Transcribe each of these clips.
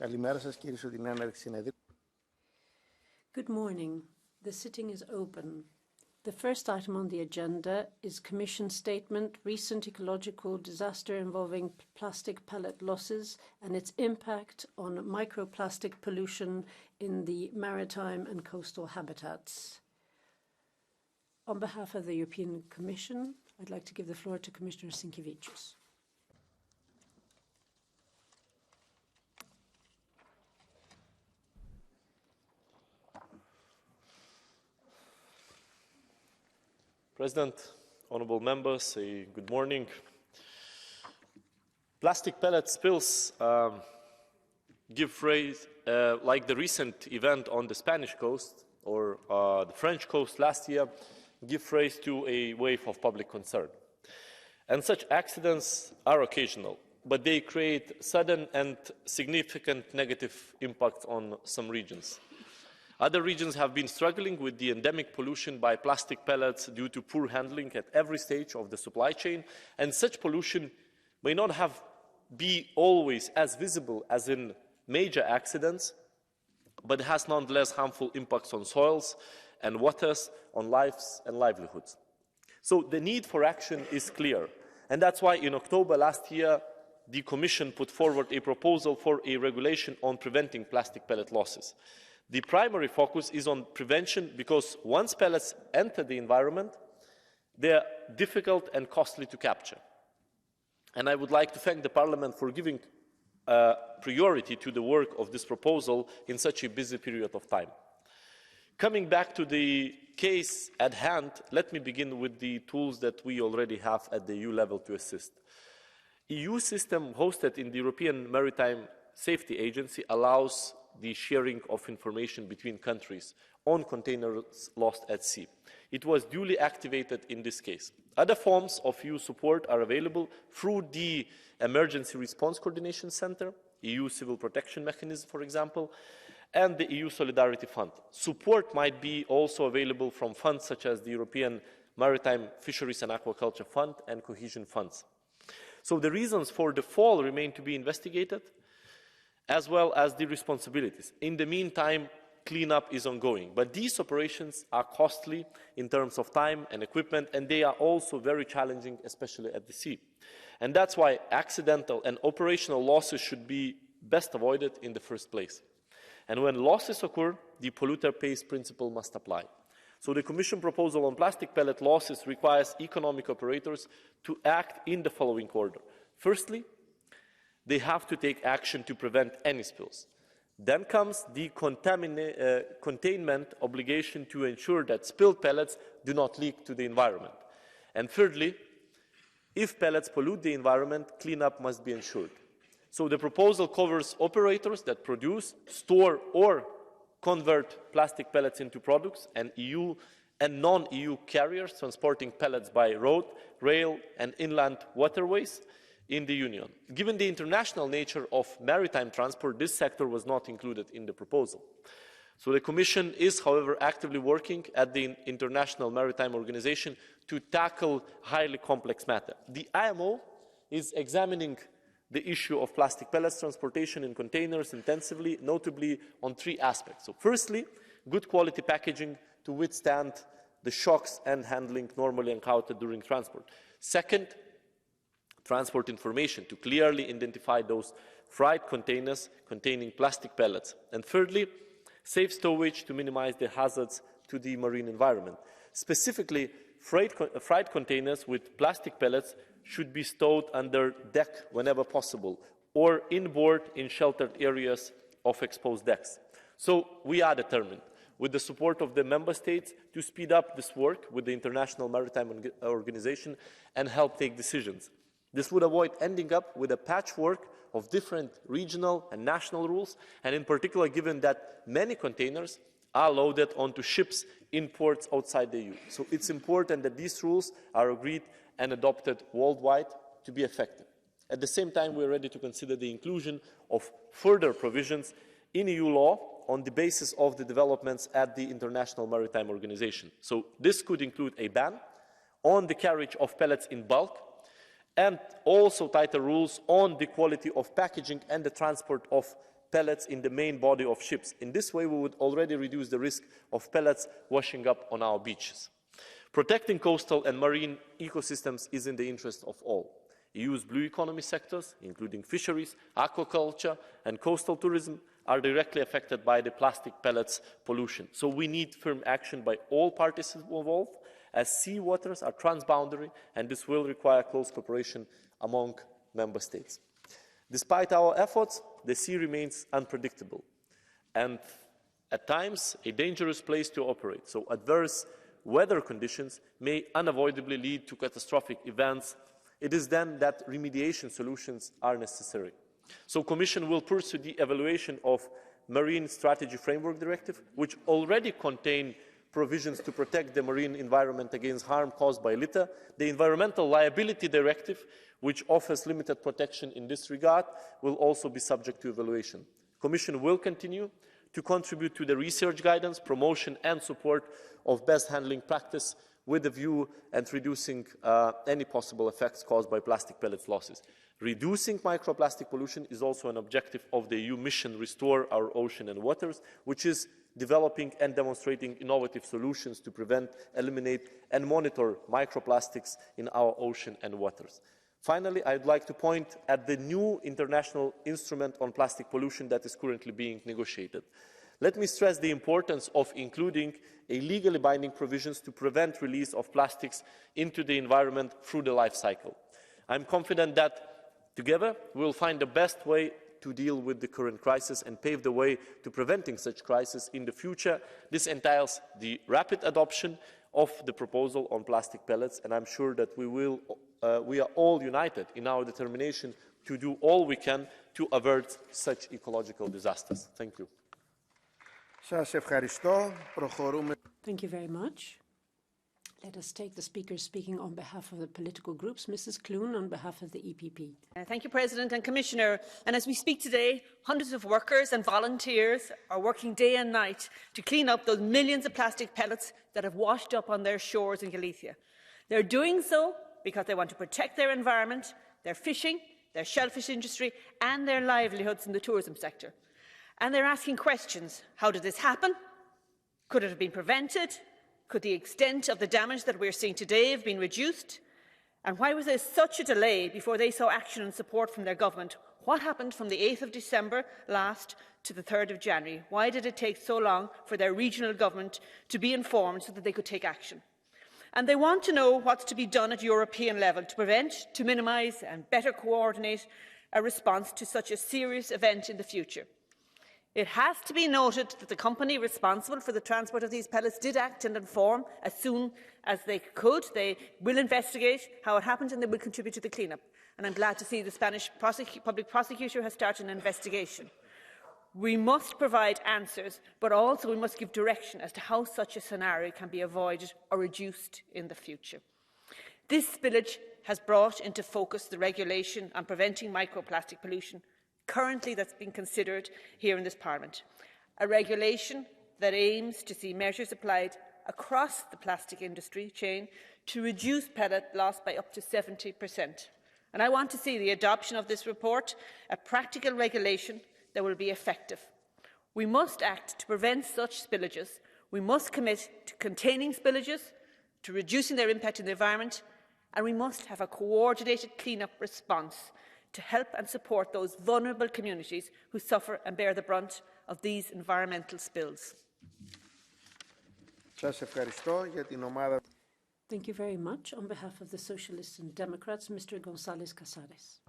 Καλημέρα σας, κυρίσω την έναρξη συνεδρίου. Good morning. The sitting is open. The first item on the agenda is Commission Statement, Recent Ecological Disaster Involving Plastic Pellet Losses and its Impact on Microplastic Pollution in the Maritime and Coastal Habitats. On behalf of the European Commission, I'd like to give the floor to Commissioner Sinkevičius. President, honourable members, good morning. Plastic pellet spills give rise, like the recent event on the Spanish coast or the French coast last year, give rise to a wave of public concern. And such accidents are occasional, but they create sudden and significant negative impacts on some regions. Other regions have been struggling with the endemic pollution by plastic pellets due to poor handling at every stage of the supply chain, and such pollution may not be always as visible as in major accidents, but has nonetheless harmful impacts on soils and waters, on lives and livelihoods. So the need for action is clear, and that's why in October last year, the Commission put forward a proposal for a regulation on preventing plastic pellet losses. The primary focus is on prevention because once pellets enter the environment, they are difficult and costly to capture. And I would like to thank the Parliament for giving priority to the work of this proposal in such a busy period of time. Coming back to the case at hand, let me begin with the tools that we already have at the EU level to assist. EU system hosted in the European Maritime Safety Agency allows the sharing of information between countries on containers lost at sea. It was duly activated in this case. Other forms of EU support are available through the Emergency Response Coordination Centre, EU Civil Protection Mechanism, for example, and the EU Solidarity Fund. Support might be also available from funds such as the European Maritime Fisheries and Aquaculture Fund and Cohesion Funds. So the reasons for the fall remain to be investigated, as well as the responsibilities. In the meantime, cleanup is ongoing, but these operations are costly in terms of time and equipment, and they are also very challenging, especially at the sea. And that's why accidental and operational losses should be best avoided in the first place. And when losses occur, the polluter pays principle must apply. So the Commission proposal on plastic pellet losses requires economic operators to act in the following order. Firstly, they have to take action to prevent any spills. Then comes the containment obligation to ensure that spilled pellets do not leak to the environment. And thirdly, if pellets pollute the environment, cleanup must be ensured. So the proposal covers operators that produce, store or convert plastic pellets into products, and EU and non-EU carriers transporting pellets by road, rail and inland waterways in the Union. Given the international nature of maritime transport, this sector was not included in the proposal. So the Commission is, however, actively working at the International Maritime Organization to tackle highly complex matter. The IMO is examining the issue of plastic pellets transportation in containers intensively, notably on three aspects. So firstly, good quality packaging to withstand the shocks and handling normally encountered during transport. Second, transport information to clearly identify those freight containers containing plastic pellets. And thirdly, safe stowage to minimize the hazards to the marine environment. Specifically, freight containers with plastic pellets should be stowed under deck whenever possible, or inboard in sheltered areas of exposed decks. So we are determined, with the support of the Member States, to speed up this work with the International Maritime Organization and help take decisions. This would avoid ending up with a patchwork of different regional and national rules, and in particular given that many containers are loaded onto ships in ports outside the EU. So it's important that these rules are agreed and adopted worldwide to be effective. At the same time, we are ready to consider the inclusion of further provisions in EU law on the basis of the developments at the International Maritime Organization. So this could include a ban on the carriage of pellets in bulk, and also tighter rules on the quality of packaging and the transport of pellets in the main body of ships. In this way, we would already reduce the risk of pellets washing up on our beaches. Protecting coastal and marine ecosystems is in the interest of all. EU's blue economy sectors, including fisheries, aquaculture and coastal tourism, are directly affected by the plastic pellets pollution. So we need firm action by all parties involved, as sea waters are transboundary, and this will require close cooperation among member states. Despite our efforts, the sea remains unpredictable and at times a dangerous place to operate. So adverse weather conditions may unavoidably lead to catastrophic events. It is then that remediation solutions are necessary. So the Commission will pursue the evaluation of Marine Strategy Framework Directive, which already contains provisions to protect the marine environment against harm caused by litter, the Environmental Liability Directive, which offers limited protection in this regard, will also be subject to evaluation. The Commission will continue to contribute to the research guidance, promotion and support of best handling practice with a view and reducing any possible effects caused by plastic pellets losses. Reducing microplastic pollution is also an objective of the EU mission Restore Our Ocean and Waters, which is developing and demonstrating innovative solutions to prevent, eliminate and monitor microplastics in our ocean and waters. Finally, I would like to point at the new international instrument on plastic pollution that is currently being negotiated. Let me stress the importance of including a legally binding provisions to prevent release of plastics into the environment through the life cycle. I am confident that together we will find the best way to deal with the current crisis and pave the way to preventing such crises in the future. This entails the rapid adoption of the proposal on plastic pellets, and I am sure that we are all united in our determination to do all we can to avert such ecological disasters. Thank you. Thank you very much. Let us take the speakers speaking on behalf of the political groups. Mrs. Kloon on behalf of the EPP. Thank you, President and Commissioner. And as we speak today, hundreds of workers and volunteers are working day and night to clean up those millions of plastic pellets that have washed up on their shores in Galicia. They're doing so because they want to protect their environment, their fishing, their shellfish industry and their livelihoods in the tourism sector. And they're asking questions. How did this happen? Could it have been prevented? Could the extent of the damage that we're seeing today have been reduced? And why was there such a delay before they saw action and support from their government? What happened from the 8th of December last to the 3rd of January? Why did it take so long for their regional government to be informed so that they could take action? And they want to know what's to be done at European level to prevent, to minimise and better coordinate a response to such a serious event in the future. It has to be noted that the company responsible for the transport of these pellets did act and inform as soon as they could. They will investigate how it happened and they will contribute to the clean-up. And I'm glad to see the Spanish public prosecutor has started an investigation. We must provide answers, but also we must give direction as to how such a scenario can be avoided or reduced in the future. This spillage has brought into focus the regulation on preventing microplastic pollution, currently that's being considered here in this Parliament, a regulation that aims to see measures applied across the plastic industry chain to reduce pellet loss by up to 70%. And I want to see the adoption of this report, a practical regulation that will be effective. We must act to prevent such spillages. We must commit to containing spillages, to reducing their impact on the environment, and we must have a coordinated clean-up response to help and support those vulnerable communities who suffer and bear the brunt of these environmental spills. Thank you very much. On behalf of the Socialists and Democrats, Mr. González Casares.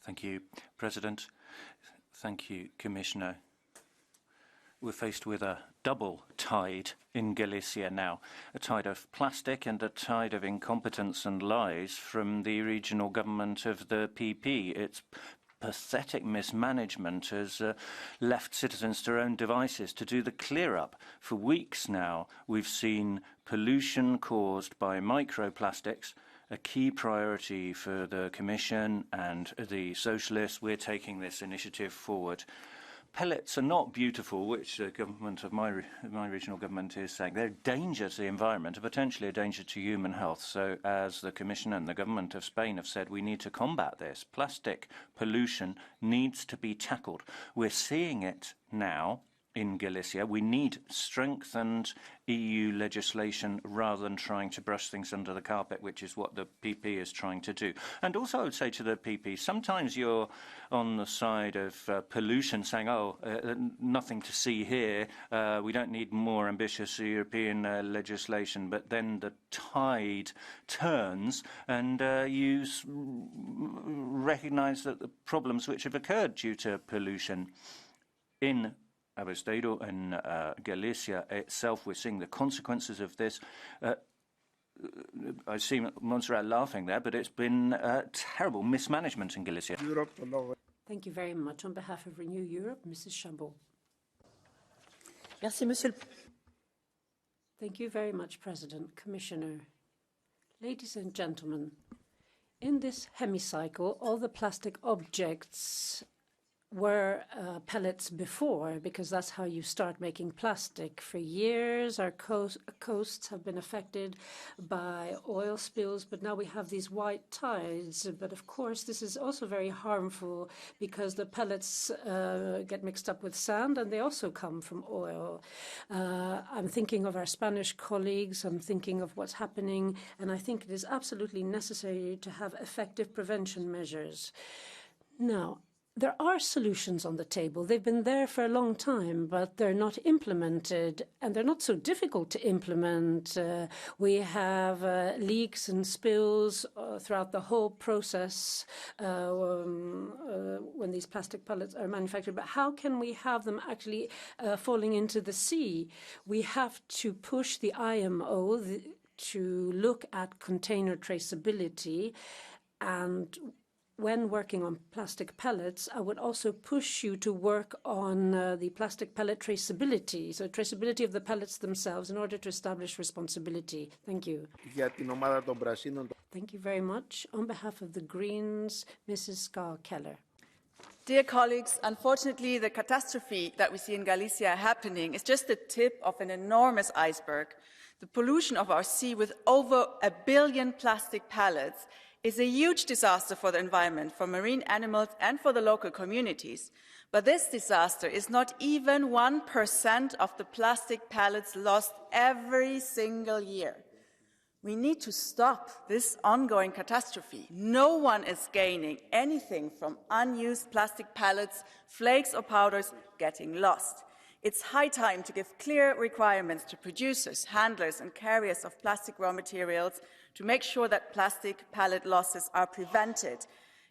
Thank you, President. Thank you, Commissioner. We're faced with a double tide in Galicia now, a tide of plastic and a tide of incompetence and lies from the regional government of the PP. Its pathetic mismanagement has left citizens to their own devices to do the clear-up. For weeks now, we've seen pollution caused by microplastics, a key priority for the Commission and the Socialists. We're taking this initiative forward. Pellets are not beautiful, which the government of my regional government is saying. They're a danger to the environment, and potentially a danger to human health. So as the Commission and the government of Spain have said, we need to combat this. Plastic pollution needs to be tackled. We're seeing it now in Galicia. We need strengthened EU legislation rather than trying to brush things under the carpet, which is what the PP is trying to do. And also I would say to the PP, sometimes you're on the side of pollution, saying, nothing to see here, we don't need more ambitious European legislation, but then the tide turns and you recognise that the problems which have occurred due to pollution in Abastedo and Galicia itself, we're seeing the consequences of this. I see Montserrat laughing there, but it's been terrible mismanagement in Galicia. Thank you very much. On behalf of Renew Europe, Mrs. Chabot. Merci, Monsieur. Thank you very much, President, Commissioner. Ladies and gentlemen, in this hemicycle, all the plastic objects were pellets before, because that's how you start making plastic. For years, our coasts have been affected by oil spills, but now we have these white tides. But of course, this is also very harmful because the pellets get mixed up with sand, and they also come from oil. I'm thinking of our Spanish colleagues, I'm thinking of what's happening, and I think it is absolutely necessary to have effective prevention measures. Now, there are solutions on the table. They've been there for a long time, but they're not implemented, and they're not so difficult to implement. We have leaks and spills throughout the whole process when these plastic pellets are manufactured. But how can we have them actually falling into the sea? We have to push the IMO to look at container traceability, and when working on plastic pellets, I would also push you to work on the plastic pellet traceability, so traceability of the pellets themselves in order to establish responsibility. Thank you. Thank you very much. On behalf of the Greens, Mrs. Ska-Keller. Dear colleagues, unfortunately, the catastrophe that we see in Galicia happening is just the tip of an enormous iceberg. The pollution of our sea with over 1 billion plastic pellets is a huge disaster for the environment, for marine animals and for the local communities. But this disaster is not even 1% of the plastic pellets lost every single year. We need to stop this ongoing catastrophe. No one is gaining anything from unused plastic pellets, flakes or powders getting lost. It's high time to give clear requirements to producers, handlers and carriers of plastic raw materials to make sure that plastic pellet losses are prevented.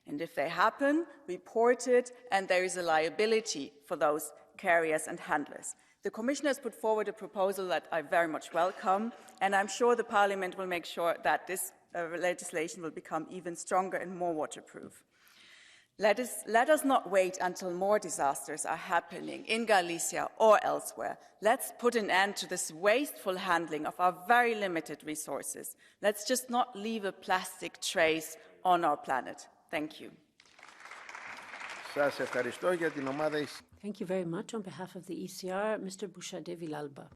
And if they happen, report it, and there is a liability for those carriers and handlers. The Commission has put forward a proposal that I very much welcome, and I'm sure the Parliament will make sure that this legislation will become even stronger and more waterproof. Let us not wait until more disasters are happening in Galicia or elsewhere. Let's put an end to this wasteful handling of our very limited resources. Let's just not leave a plastic trace on our planet. Thank you. Thank you very much. On behalf of the ECR, Mr. Bouchardé Villalba.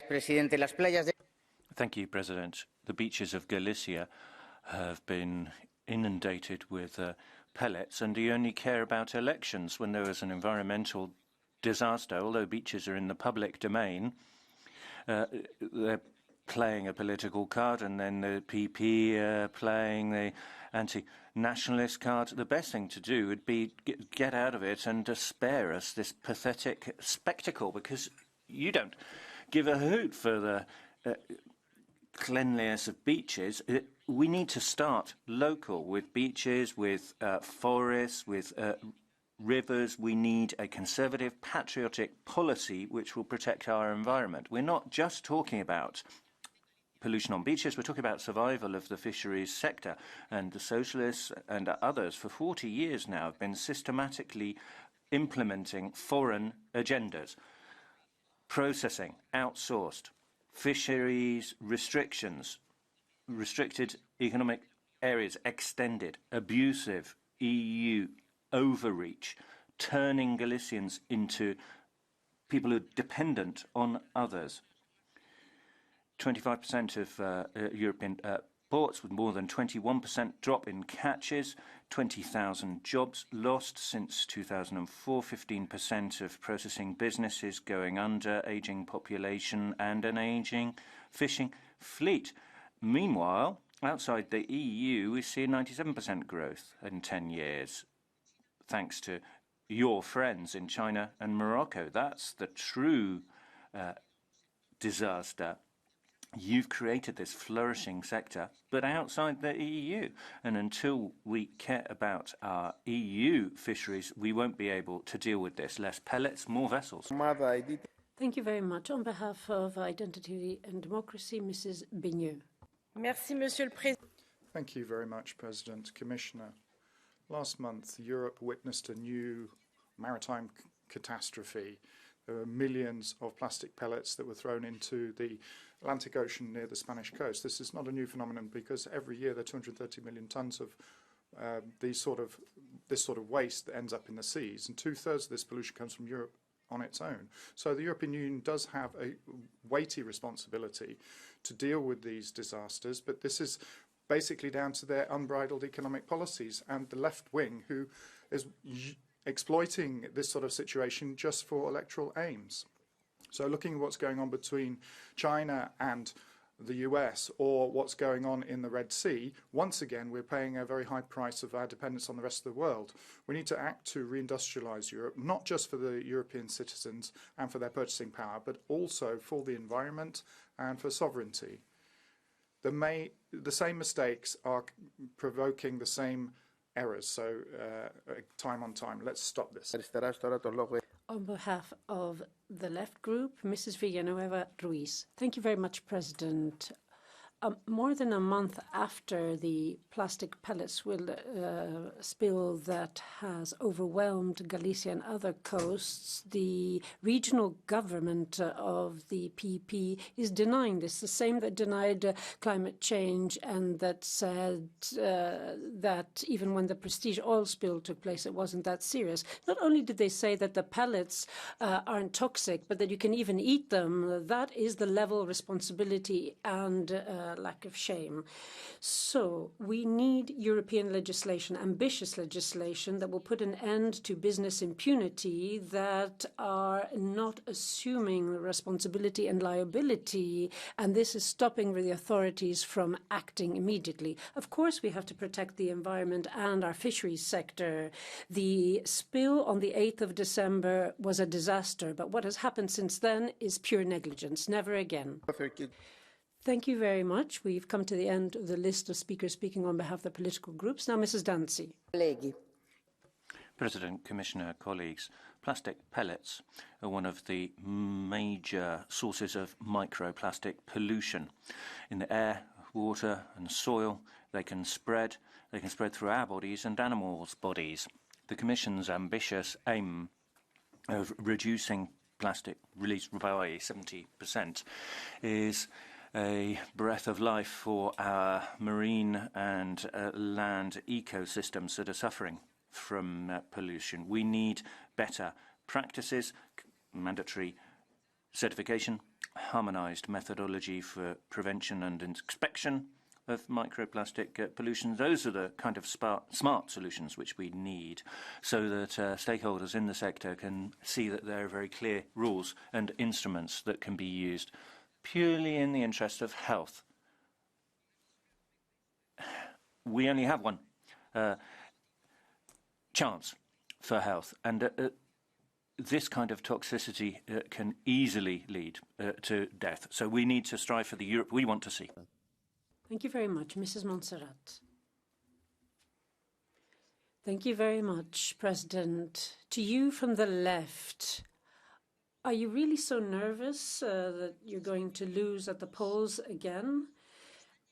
Thank you, President. The beaches of Galicia have been inundated with pellets, and you only care about elections when there was an environmental disaster. Although beaches are in the public domain, they're playing a political card, and then the PP playing the anti-nationalist card. The best thing to do would be get out of it and to spare us this pathetic spectacle, because you don't give a hoot for the cleanliness of beaches. We need to start local with beaches, with forests, with rivers. We need a conservative, patriotic policy which will protect our environment. We're not just talking about pollution on beaches, we're talking about survival of the fisheries sector. And the socialists and others for 40 years now have been systematically implementing foreign agendas. Processing, outsourced, fisheries restrictions, restricted economic areas extended, abusive EU overreach, turning Galicians into people who are dependent on others. 25% of European ports with more than 21% drop in catches, 20,000 jobs lost since 2004, 15% of processing businesses going under, ageing population and an ageing fishing fleet. Meanwhile, outside the EU, we see 97% growth in 10 years, thanks to your friends in China and Morocco. That's the true disaster. You've created this flourishing sector, but outside the EU. And until we care about our EU fisheries, we won't be able to deal with this. Less pellets, more vessels. Thank you very much. On behalf of Identity and Democracy, Mrs. Bigneux. Merci, Monsieur le Président. Thank you very much, President. Commissioner, last month, Europe witnessed a new maritime catastrophe. There were millions of plastic pellets that were thrown into the Atlantic Ocean near the Spanish coast. This is not a new phenomenon because every year there are 230 million tons of this sort of waste that ends up in the seas, and 2/3 of this pollution comes from Europe on its own. So the European Union does have a weighty responsibility to deal with these disasters, but this is basically down to their unbridled economic policies and the left wing who is exploiting this sort of situation just for electoral aims. So looking at what's going on between China and the US, or what's going on in the Red Sea, once again we're paying a very high price of our dependence on the rest of the world. We need to act to reindustrialize Europe, not just for the European citizens and for their purchasing power, but also for the environment and for sovereignty. The same mistakes are provoking the same errors, so time on time. Let's stop this. On behalf of the left group, Mrs. Villanueva Ruiz. Thank you very much, President. More than a month after the plastic pellets spill that has overwhelmed Galicia and other coasts, the regional government of the PP is denying this, the same that denied climate change and that said that even when the Prestige oil spill took place, it wasn't that serious. Not only did they say that the pellets aren't toxic, but that you can even eat them. That is the level of responsibility and lack of shame. So we need European legislation, ambitious legislation that will put an end to business impunity that are not assuming responsibility and liability, and this is stopping the authorities from acting immediately. Of course, we have to protect the environment and our fisheries sector. The spill on the 8th of December was a disaster, but what has happened since then is pure negligence. Never again. Thank you very much. We've come to the end of the list of speakers speaking on behalf of the political groups. Now, Mrs. Dancy. President, Commissioner, colleagues, plastic pellets are one of the major sources of microplastic pollution. In the air, water and soil, they can spread through our bodies and animals' bodies. The Commission's ambitious aim of reducing plastic release by 70% is a breath of life for our marine and land ecosystems that are suffering from pollution. We need better practices, mandatory certification, harmonised methodology for prevention and inspection of microplastic pollution. Those are the kind of smart solutions which we need so that stakeholders in the sector can see that there are very clear rules and instruments that can be used purely in the interest of health. We only have one chance for health, and this kind of toxicity can easily lead to death. So we need to strive for the Europe we want to see. Thank you very much. Mrs. Montserrat. Thank you very much, President. To you from the left, are you really so nervous that you're going to lose at the polls again?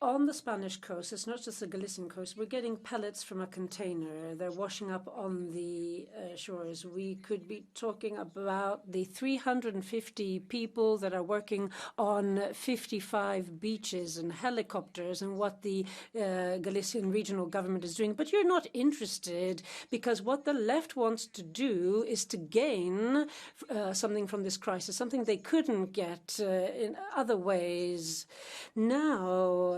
on the Spanish coast, it's not just the Galician coast, we're getting pellets from a container. They're washing up on the shores. We could be talking about the 350 people that are working on 55 beaches and helicopters and what the Galician regional government is doing. But you're not interested because what the left wants to do is to gain something from this crisis, something they couldn't get in other ways. Now,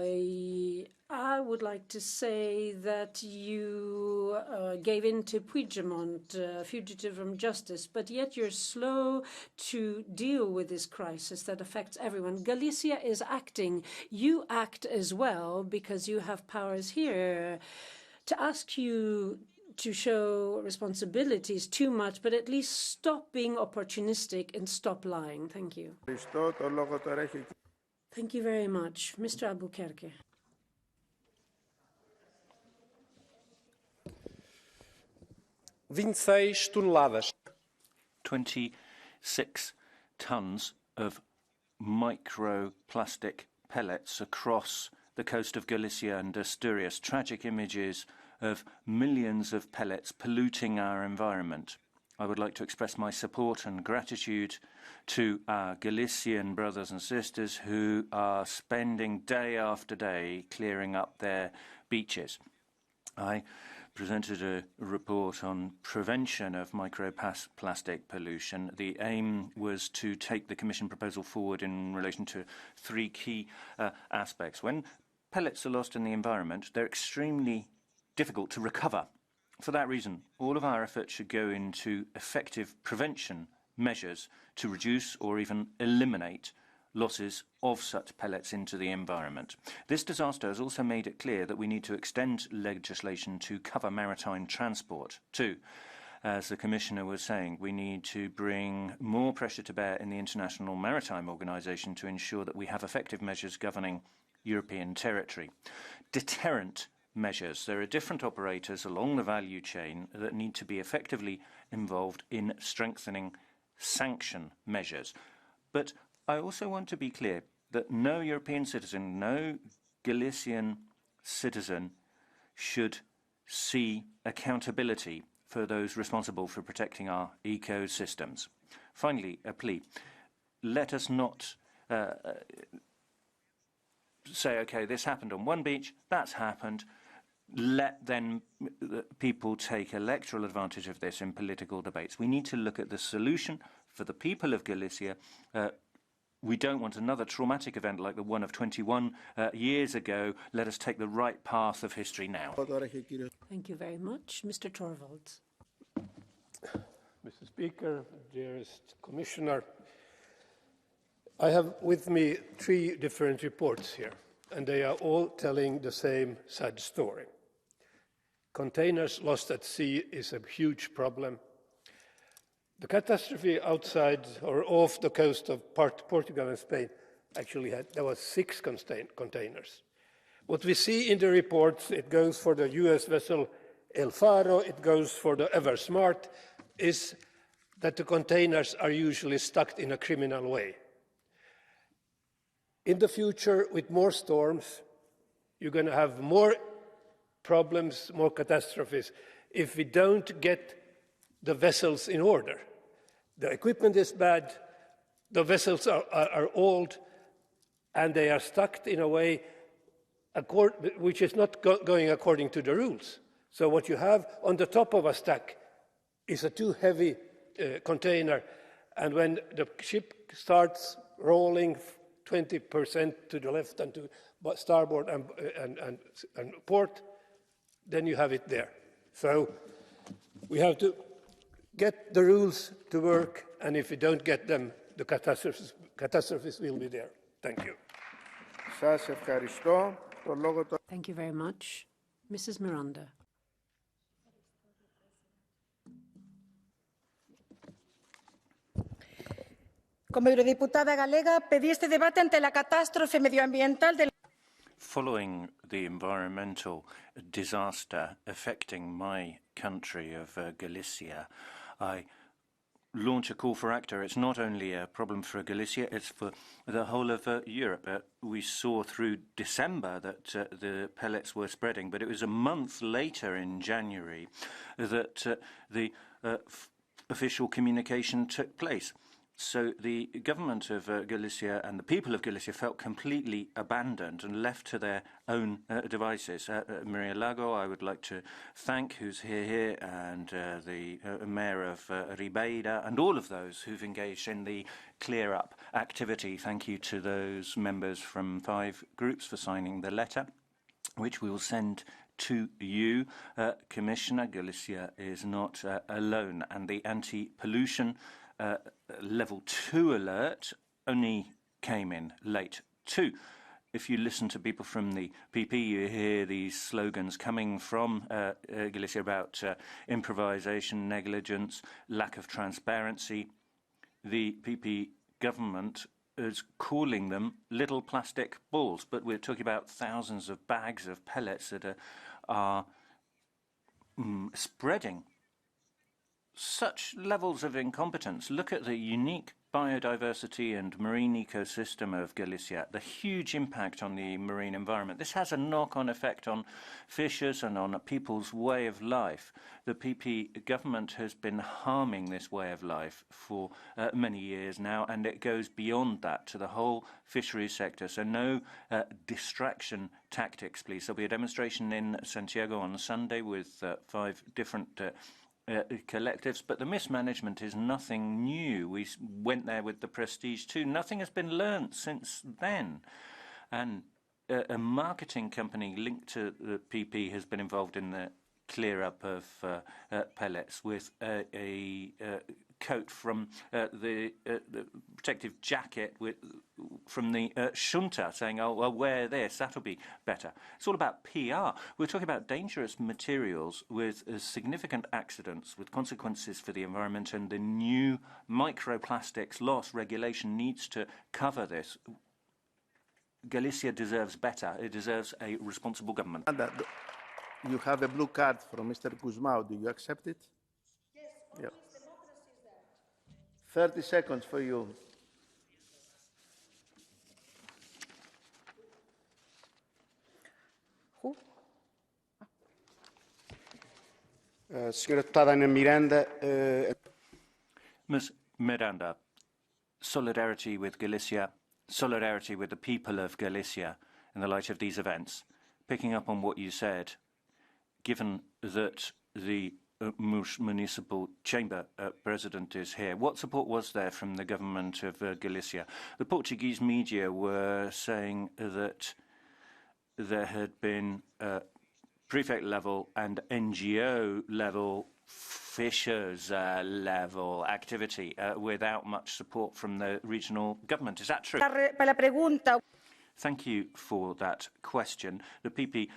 I would like to say that you gave in to Puigdemont, fugitive from justice, but yet you're slow to deal with this crisis that affects everyone. Galicia is acting. You act as well because you have powers here. To ask you to show responsibilities too much, but at least stop being opportunistic and stop lying. Thank you. Thank you very much. Mr. Albuquerque. toneladas. 26 tons of microplastic pellets across the coast of Galicia and Asturias. Tragic images of millions of pellets polluting our environment. I would like to express my support and gratitude to our Galician brothers and sisters who are spending day after day clearing up their beaches. I presented a report on prevention of microplastic pollution. The aim was to take the Commission proposal forward in relation to three key aspects. When pellets are lost in the environment, they're extremely difficult to recover. For that reason, all of our efforts should go into effective prevention measures to reduce or even eliminate losses of such pellets into the environment. This disaster has also made it clear that we need to extend legislation to cover maritime transport too. As the Commissioner was saying, we need to bring more pressure to bear in the International Maritime Organization to ensure that we have effective measures governing European territory. Deterrent measures. There are different operators along the value chain that need to be effectively involved in strengthening sanction measures. But I also want to be clear that no European citizen, no Galician citizen should see accountability for those responsible for protecting our ecosystems. Finally, a plea. Let us not say, okay, this happened on one beach, that's happened. Let then people take electoral advantage of this in political debates. We need to look at the solution for the people of Galicia. We don't want another traumatic event like the one of 21 years ago. Let us take the right path of history now. Thank you very much. Mr. Torvalds. Mr. Speaker, dearest Commissioner, I have with me 3 different reports here, and they are all telling the same sad story. Containers lost at sea is a huge problem. The catastrophe outside or off the coast of Portugal and Spain actually there was 6 containers. What we see in the reports, it goes for the US vessel El Faro, it goes for the Ever Smart, is that the containers are usually stuck in a criminal way. In the future, with more storms, you're going to have more problems, more catastrophes, if we don't get the vessels in order. The equipment is bad, the vessels are old, and they are stuck in a way which is not going according to the rules. So what you have on the top of a stack is a too heavy container, and when the ship starts rolling 20% to the left and to starboard and port, then you have it there. So we have to get the rules to work, and if we don't get them, the catastrophes will be there. Thank you. Thank you very much. Mrs. Miranda. Como eurodiputada galega, pedí este debate ante la catástrofe medioambiental del... Following the environmental disaster affecting my country of Galicia, I launch a call for ACTA. It's not only a problem for Galicia, it's for the whole of Europe. We saw through December that the pellets were spreading, but it was a month later in January that the official communication took place. So the government of Galicia and the people of Galicia felt completely abandoned and left to their own devices. Maria Lago, I would like to thank, who's here, and the mayor of Ribeira, and all of those who've engaged in the clear-up activity. Thank you to those members from 5 groups for signing the letter, which we will send to you, Commissioner. Galicia is not alone, and the anti-pollution level 2 alert only came in late too. If you listen to people from the PP, you hear these slogans coming from Galicia about improvisation, negligence, lack of transparency. The PP government is calling them little plastic balls, but we're talking about thousands of bags of pellets that are spreading. Such levels of incompetence. Look at the unique biodiversity and marine ecosystem of Galicia, the huge impact on the marine environment. This has a knock-on effect on fishers and on people's way of life. The PP government has been harming this way of life for many years now, and it goes beyond that to the whole fisheries sector. So no distraction tactics, please. There'll be a demonstration in Santiago on Sunday with 5 different collectives, but the mismanagement is nothing new. We went there with the Prestige too. Nothing has been learnt since then. And a marketing company linked to the PP has been involved in the clear-up of pellets with a coat from the protective jacket from the Junta saying, oh, well, wear this, that'll be better. It's all about PR. We're talking about dangerous materials with significant accidents, with consequences for the environment, and the new microplastics loss regulation needs to cover this. Galicia deserves better. It deserves a responsible government. You have a blue card from Mr. Guzmao. Do you accept it? Yes. Yeah. 30 seconds for you. Senhora Deputada Ana Miranda. Ms. Miranda, solidarity with Galicia, solidarity with the people of Galicia in the light of these events. Picking up on what you said, given that the municipal chamber president is here, what support was there from the government of Galicia? The Portuguese media were saying that there had been prefect level and NGO level, fishers level activity without much support from the regional government. Is that true? Thank you for that question. The PP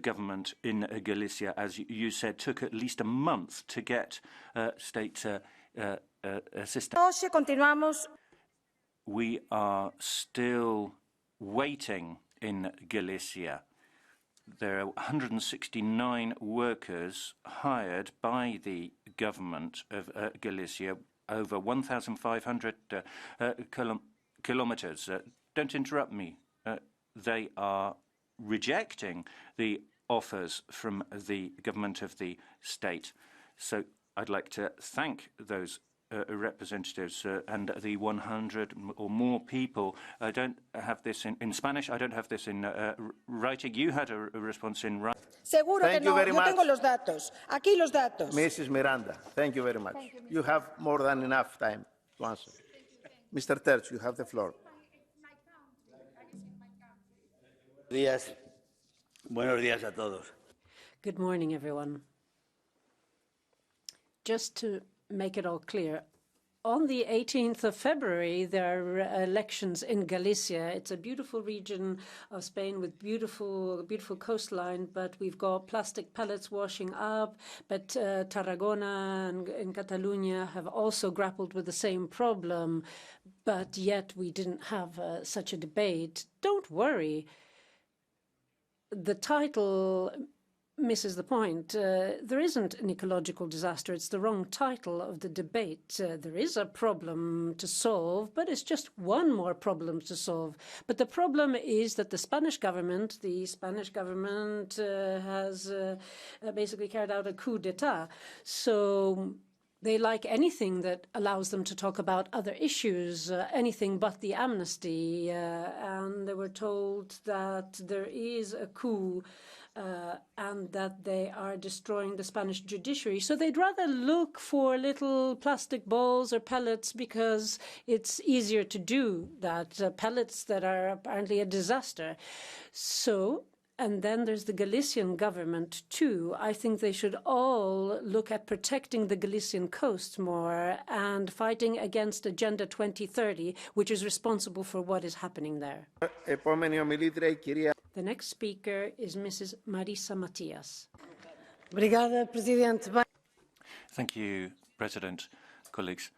government in Galicia, as you said, took at least a month to get state assistance. We are still waiting in Galicia. There are 169 workers hired by the government of Galicia, over 1,500 kilometres. Don't interrupt me. They are rejecting the offers from the government of the state. So I'd like to thank those representatives and the 100 or more people. I don't have this in Spanish. I don't have this in writing. You had a response in writing. Thank you very much. Mrs. Miranda, thank you very much. You have more than enough time to answer. Mr. Terch, you have the floor. Buenos días a todos. Good morning, everyone. Just to make it all clear, on the 18th of February, there are elections in Galicia. It's a beautiful region of Spain with beautiful coastline, but we've got plastic pellets washing up. But Tarragona and Catalonia have also grappled with the same problem, but yet we didn't have such a debate. Don't worry. The title misses the point. There isn't an ecological disaster. It's the wrong title of the debate. There is a problem to solve, but it's just one more problem to solve. But the problem is that the Spanish government has basically carried out a coup d'etat. So they like anything that allows them to talk about other issues, anything but the amnesty. And they were told that there is a coup and that they are destroying the Spanish judiciary. So they'd rather look for little plastic balls or pellets because it's easier to do that, pellets that are apparently a disaster. So, and then there's the Galician government too. I think they should all look at protecting the Galician coast more and fighting against Agenda 2030, which is responsible for what is happening there. The next speaker is Mrs. Marisa Matias. Thank you, President. Colleagues,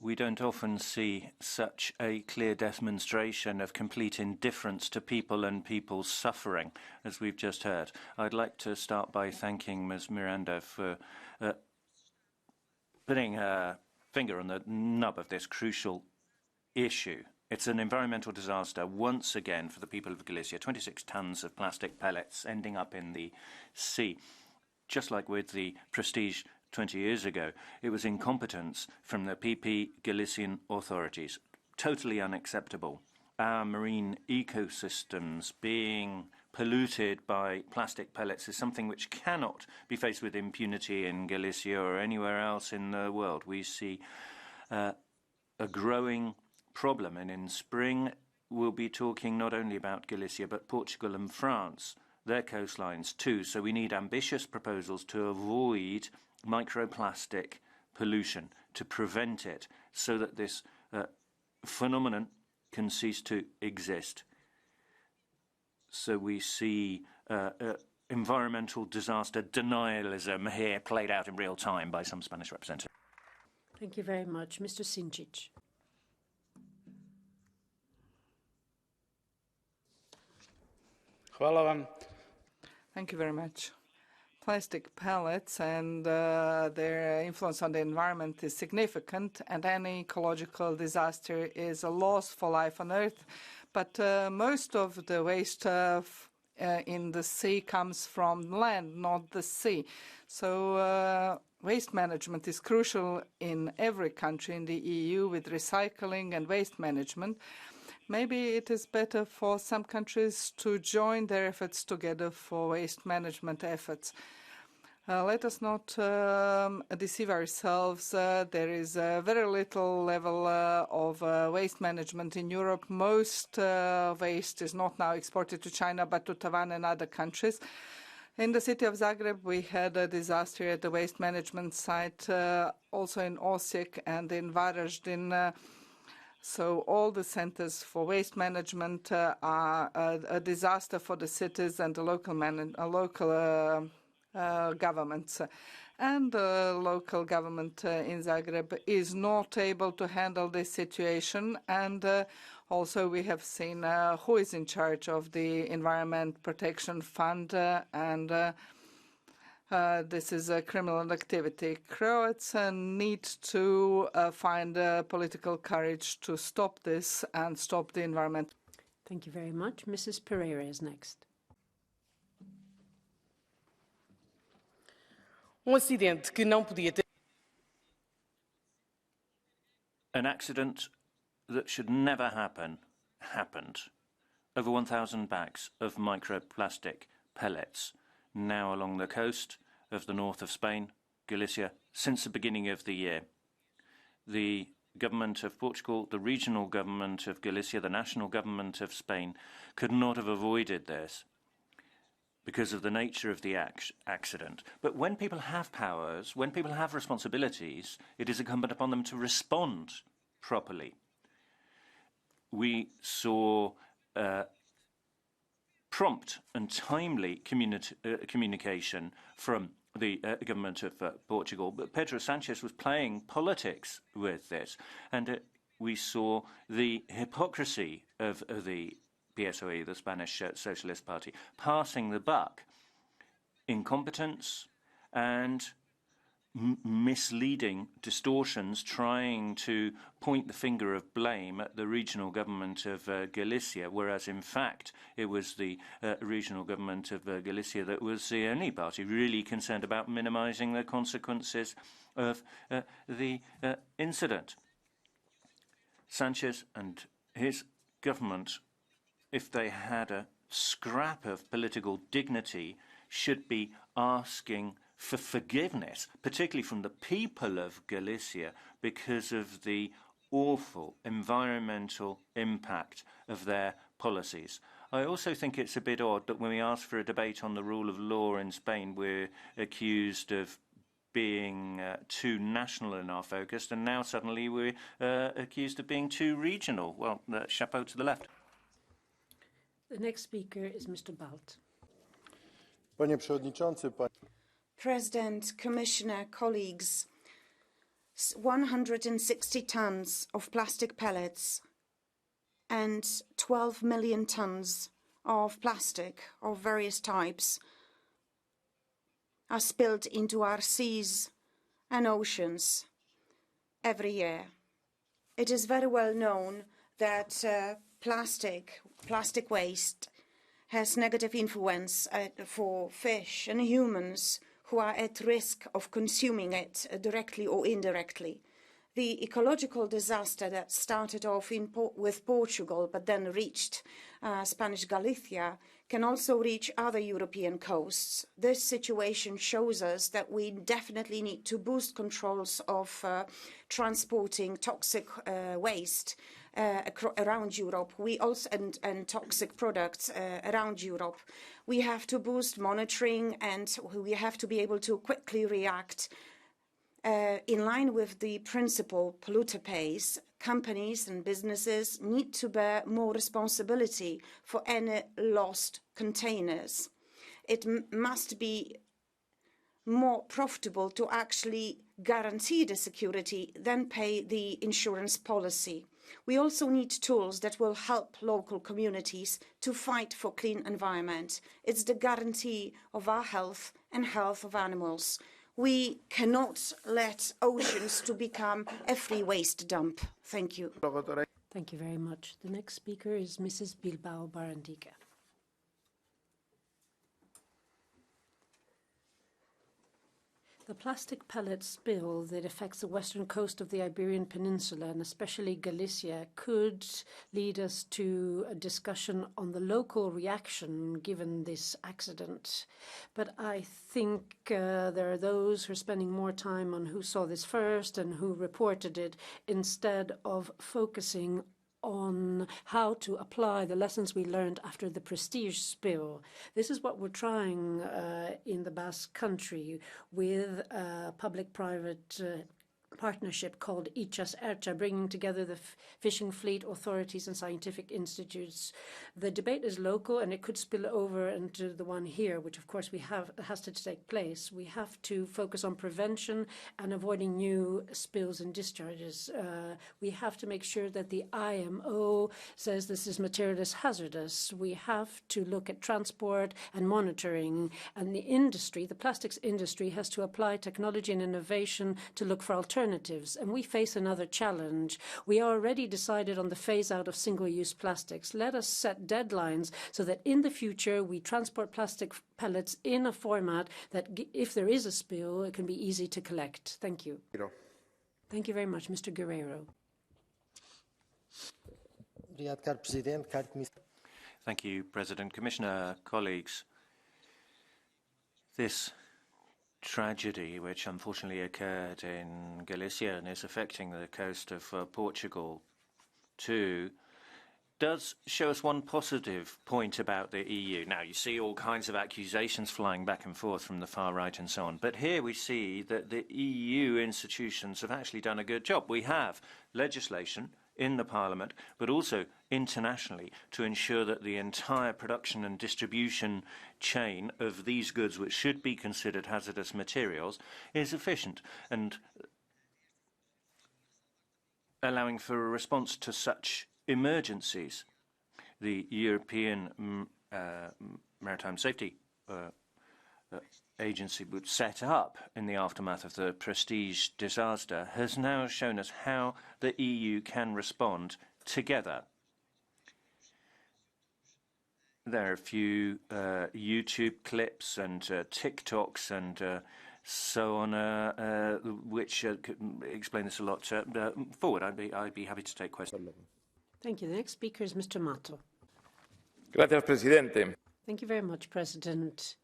we don't often see such a clear demonstration of complete indifference to people and people's suffering, as we've just heard. I'd like to start by thanking Ms. Miranda for putting her finger on the nub of this crucial issue. It's an environmental disaster once again for the people of Galicia. 26 tons of plastic pellets ending up in the sea. Just like with the Prestige 20 years ago, it was incompetence from the PP Galician authorities. Totally unacceptable. Our marine ecosystems being polluted by plastic pellets is something which cannot be faced with impunity in Galicia or anywhere else in the world. We see a growing problem, and in spring we'll be talking not only about Galicia but Portugal and France, their coastlines too. So we need ambitious proposals to avoid microplastic pollution, to prevent it, so that this phenomenon can cease to exist. So we see environmental disaster denialism here played out in real time by some Spanish representatives. Thank you very much. Mr. Sinčić. Thank you very much. Plastic pellets and their influence on the environment is significant, and any ecological disaster is a loss for life on Earth. But most of the waste in the sea comes from land, not the sea. So waste management is crucial in every country in the EU with recycling and waste management. Maybe it is better for some countries to join their efforts together for waste management efforts. Let us not deceive ourselves. There is very little level of waste management in Europe. Most waste is not now exported to China, but to Taiwan and other countries. In the city of Zagreb, we had a disaster at the waste management site, also in Osijek and in Varaždin. So all the centers for waste management are a disaster for the cities and the local governments. And the local government in Zagreb is not able to handle this situation. And also we have seen who is in charge of the Environment Protection Fund, and this is a criminal activity. Croats need to find political courage to stop this and stop the environment. Thank you very much. Mrs. Pereira is next. Acidente que não podia ter. An accident that should never happen happened. Over 1,000 bags of microplastic pellets now along the coast of the north of Spain, Galicia, since the beginning of the year. The government of Portugal, the regional government of Galicia, the national government of Spain could not have avoided this because of the nature of the accident. But when people have powers, when people have responsibilities, it is incumbent upon them to respond properly. We saw prompt and timely communication from the government of Portugal, but Pedro Sanchez was playing politics with this, and we saw the hypocrisy of the PSOE, the Spanish Socialist Party, passing the buck incompetence and misleading distortions, trying to point the finger of blame at the regional government of Galicia, whereas in fact it was the regional government of Galicia that was the only party really concerned about minimising the consequences of the incident. Sanchez and his government, if they had a scrap of political dignity, should be asking for forgiveness, particularly from the people of Galicia, because of the awful environmental impact of their policies. I also think it's a bit odd that when we ask for a debate on the rule of law in Spain, we're accused of being too national in our focus, and now suddenly we're accused of being too regional. Well, chapeau to the left. The next speaker is Mr. Balt. Panie Przewodniczący, President, Commissioner, colleagues, 160 tons of plastic pellets and 12 million tons of plastic of various types are spilled into our seas and oceans every year. It is very well known that plastic waste has negative influence for fish and humans who are at risk of consuming it directly or indirectly. The ecological disaster that started off with Portugal but then reached Spanish Galicia can also reach other European coasts. This situation shows us that we definitely need to boost controls of transporting toxic waste around Europe. We also and toxic products around Europe. We have to boost monitoring, and we have to be able to quickly react. In line with the principle polluter pays, companies and businesses need to bear more responsibility for any lost containers. It must be more profitable to actually guarantee the security than pay the insurance policy. We also need tools that will help local communities to fight for clean environment. It's the guarantee of our health and health of animals. We cannot let oceans to become a free waste dump. Thank you. Thank you very much. The next speaker is Mrs. Bilbao Barandica. The plastic pellet spill that affects the western coast of the Iberian Peninsula, and especially Galicia, could lead us to a discussion on the local reaction given this accident. But I think there are those who are spending more time on who saw this first and who reported it, instead of focusing on how to apply the lessons we learned after the Prestige spill. This is what we're trying in the Basque Country with a public-private partnership called Ichas Ercha, bringing together the fishing fleet, authorities and scientific institutes. The debate is local and it could spill over into the one here, which of course has to take place. We have to focus on prevention and avoiding new spills and discharges. We have to make sure that the IMO says this material is hazardous. We have to look at transport and monitoring, and the industry, the plastics industry, has to apply technology and innovation to look for alternatives. And we face another challenge. We already decided on the phase-out of single-use plastics. Let us set deadlines so that in the future we transport plastic pellets in a format that, if there is a spill, it can be easy to collect. Thank you. Thank you very much, Mr. Guerrero. Thank you, President. Commissioner, colleagues. This tragedy, which unfortunately occurred in Galicia and is affecting the coast of Portugal too, does show us one positive point about the EU. Now, you see all kinds of accusations flying back and forth from the far right and so on, but here we see that the EU institutions have actually done a good job. We have legislation in the Parliament, but also internationally, to ensure that the entire production and distribution chain of these goods, which should be considered hazardous materials, is efficient and allowing for a response to such emergencies. The European Maritime Safety agency was set up in the aftermath of the Prestige disaster has now shown us how the EU can respond together. There are a few YouTube clips and TikToks and so on, which explain this a lot. Forward, I'd be happy to take questions. Thank you. The next speaker is Mr. Mato. Gracias, presidente. Thank you very much, President.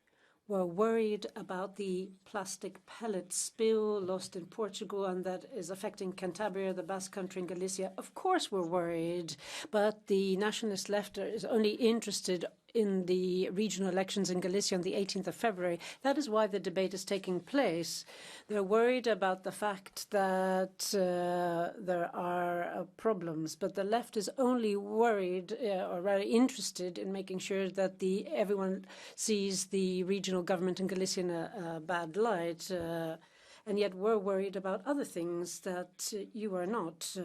We're worried about the plastic pellet spill lost in Portugal and that is affecting Cantabria, the Basque Country, and Galicia. Of course we're worried, but the nationalist left is only interested in the regional elections in Galicia on the 18th of February. That is why the debate is taking place. They're worried about the fact that there are problems, but the left is only worried or rather interested in making sure that everyone sees the regional government in Galicia in a bad light. And yet we're worried about other things that you are not.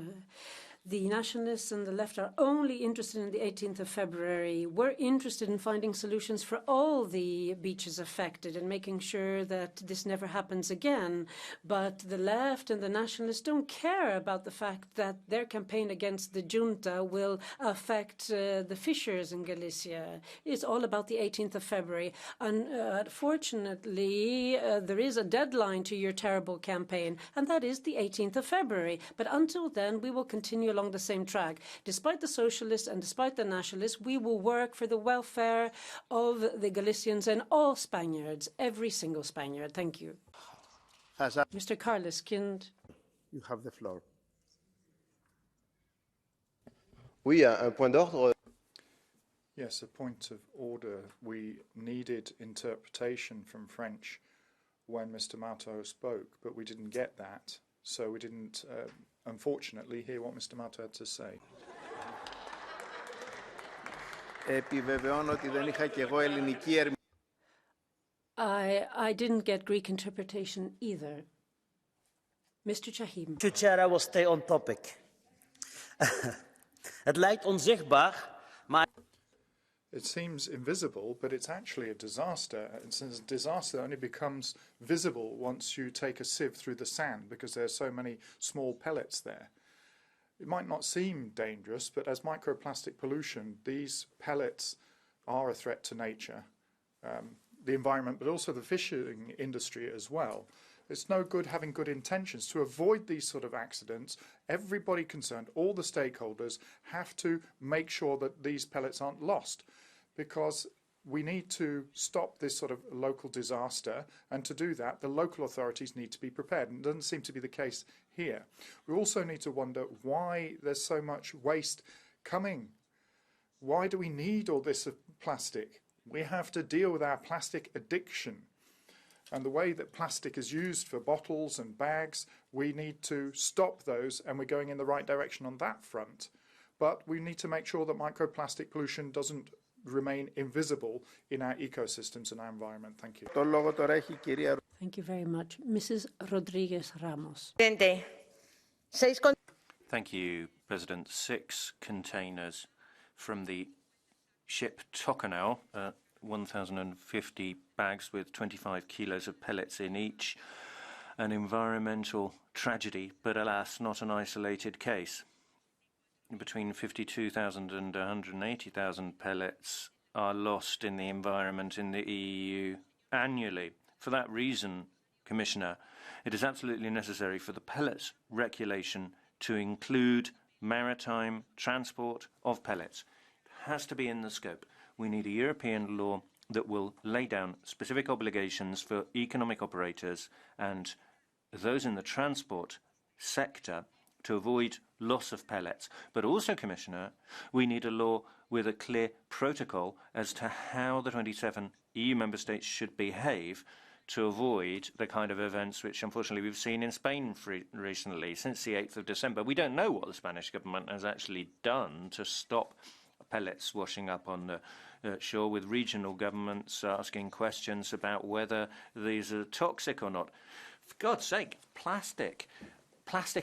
The nationalists and the left are only interested in the 18th of February. We're interested in finding solutions for all the beaches affected and making sure that this never happens again. But the left and the nationalists don't care about the fact that their campaign against the junta will affect the fishers in Galicia. It's all about the 18th of February. Unfortunately, there is a deadline to your terrible campaign, and that is the 18th of February. But until then, we will continue along the same track. Despite the socialists and despite the nationalists, we will work for the welfare of the Galicians and all Spaniards, every single Spaniard. Thank you. Mr. Carlos Kind. You have the floor. Oui, un point d'ordre. Yes, a point of order. We needed interpretation from French when Mr. Mato spoke, but we didn't get that, so we didn't unfortunately hear what Mr. Mato had to say. I didn't get Greek interpretation either. Mr. Chahim. Chair, I will stay on topic. Het lijkt onzichtbaar, maar... It seems invisible, but it's actually a disaster. It's a disaster that only becomes visible once you take a sieve through the sand because there are so many small pellets there. It might not seem dangerous, but as microplastic pollution, these pellets are a threat to nature, the environment, but also the fishing industry as well. It's no good having good intentions. To avoid these sort of accidents, everybody concerned, all the stakeholders, have to make sure that these pellets aren't lost, because we need to stop this sort of local disaster, and to do that, the local authorities need to be prepared, and it doesn't seem to be the case here. We also need to wonder why there's so much waste coming. Why do we need all this plastic? We have to deal with our plastic addiction. And the way that plastic is used for bottles and bags, we need to stop those, and we're going in the right direction on that front. But we need to make sure that microplastic pollution doesn't remain invisible in our ecosystems and our environment. Thank you. Thank you very much. Mrs. Rodriguez Ramos. Thank you, President. 6 containers from the ship Tocanau, 1,050 bags with 25 kilos of pellets in each. An environmental tragedy, but alas, not an isolated case. Between 52,000 and 180,000 pellets are lost in the environment in the EU annually. For that reason, Commissioner, it is absolutely necessary for the pellets regulation to include maritime transport of pellets. It has to be in the scope. We need a European law that will lay down specific obligations for economic operators and those in the transport sector to avoid loss of pellets. But also, Commissioner, we need a law with a clear protocol as to how the 27 EU member states should behave to avoid the kind of events which, unfortunately, we've seen in Spain recently. Since the 8th of December, we don't know what the Spanish government has actually done to stop pellets washing up on the shore, with regional governments asking questions about whether these are toxic or not. For God's sake, plastic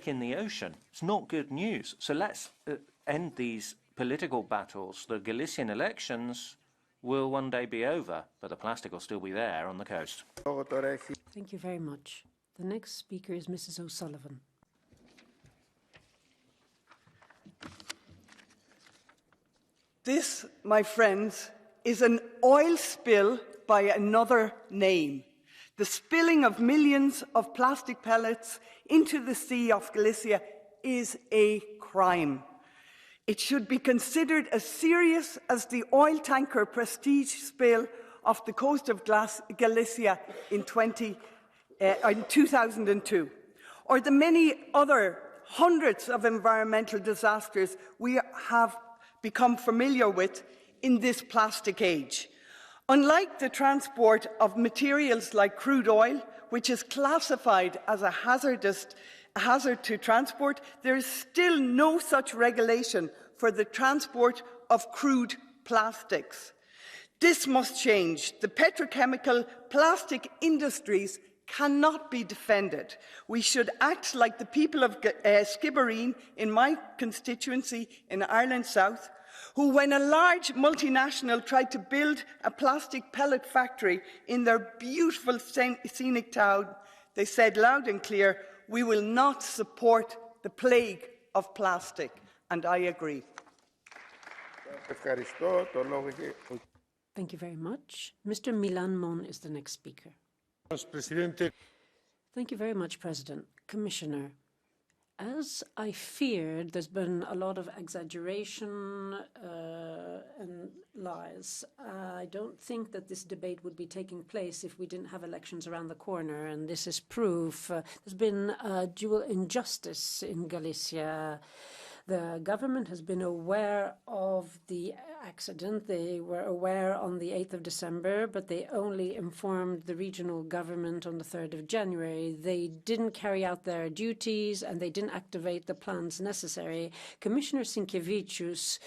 in the ocean. It's not good news. So let's end these political battles. The Galician elections will one day be over, but the plastic will still be there on the coast. Thank you very much. The next speaker is Mrs. O'Sullivan. This, my friends, is an oil spill by another name. The spilling of millions of plastic pellets into the Sea of Galicia is a crime. It should be considered as serious as the oil tanker Prestige spill off the coast of Galicia in 2002, or the many other hundreds of environmental disasters we have become familiar with in this plastic age. Unlike the transport of materials like crude oil, which is classified as a hazard to transport, there is still no such regulation for the transport of crude plastics. This must change. The petrochemical plastic industries cannot be defended. We should act like the people of Skibbereen in my constituency in Ireland South, who, when a large multinational tried to build a plastic pellet factory in their beautiful scenic town, they said loud and clear, "We will not support the plague of plastic." And I agree. Thank you very much. Mr. Milan Mon is the next speaker. Thank you very much, President. Commissioner, as I feared, there's been a lot of exaggeration and lies. I don't think that this debate would be taking place if we didn't have elections around the corner, and this is proof. There's been a dual injustice in Galicia. The government has been aware of the accident. They were aware on the 8th of December, but they only informed the regional government on the 3rd of January. They didn't carry out their duties and they didn't activate the plans necessary. Commissioner Sinkiewicz,